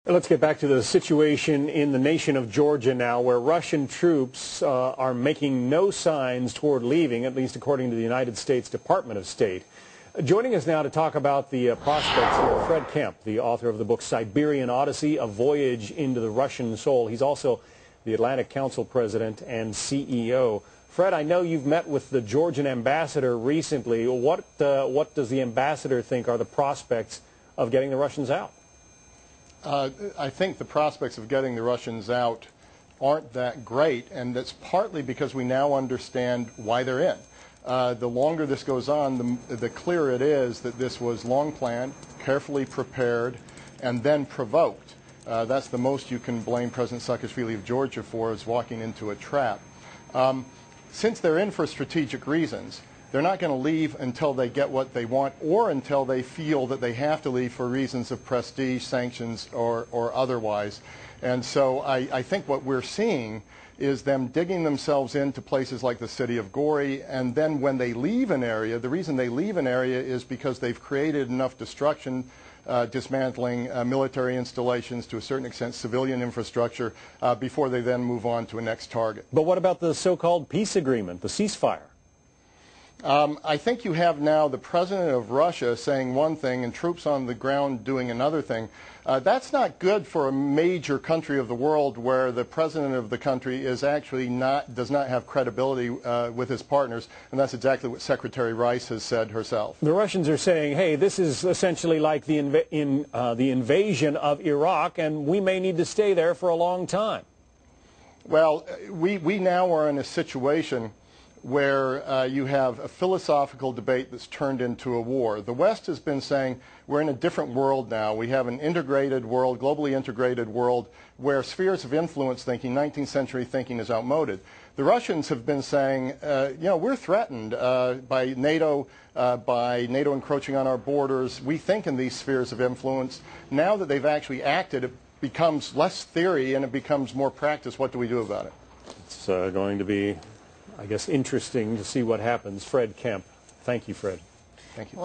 Let's get back to the situation in the nation of Georgia now, where Russian troops are making no signs toward leaving, at least according to the United States Department of State. Joining us now to talk about the prospects here, Fred Kemp, the author of the book Siberian Odyssey, A Voyage into the Russian Soul. He's also the Atlantic Council president and CEO. Fred, I know you've met with the Georgian ambassador recently. What does the ambassador think are the prospects of getting the Russians out? I think the prospects of getting the Russians out aren't that great, and that's partly because we now understand why they're in. The longer this goes on, the clearer it is that this was long planned, carefully prepared, and then provoked. That's the most you can blame President Saakashvili of Georgia for, is walking into a trap. Since they're in for strategic reasons, they're not going to leave until they get what they want or until they feel that they have to leave for reasons of prestige, sanctions, or otherwise. And so I think what we're seeing is them digging themselves into places like the city of Gori, and then when they leave an area, the reason they leave an area is because they've created enough destruction, dismantling military installations, to a certain extent civilian infrastructure, before they then move on to a next target. But what about the so-called peace agreement, the ceasefire? I think you have now the president of Russia saying one thing and troops on the ground doing another thing. That's not good for a major country of the world where the president of the country is actually does not have credibility with his partners, and that's exactly what Secretary Rice has said herself. The Russians are saying, hey, this is essentially like the invasion of Iraq, and we may need to stay there for a long time. Well, we now are in a situation where you have a philosophical debate that's turned into a war. The West has been saying we're in a different world now. We have an integrated world, globally integrated world, where spheres of influence thinking, 19th century thinking, is outmoded. The Russians have been saying, we're threatened by NATO encroaching on our borders. We think in these spheres of influence. Now that they've actually acted, it becomes less theory and it becomes more practice. What do we do about it? It's going to be, I guess, interesting to see what happens. Fred Kemp. Thank you, Fred. Thank you.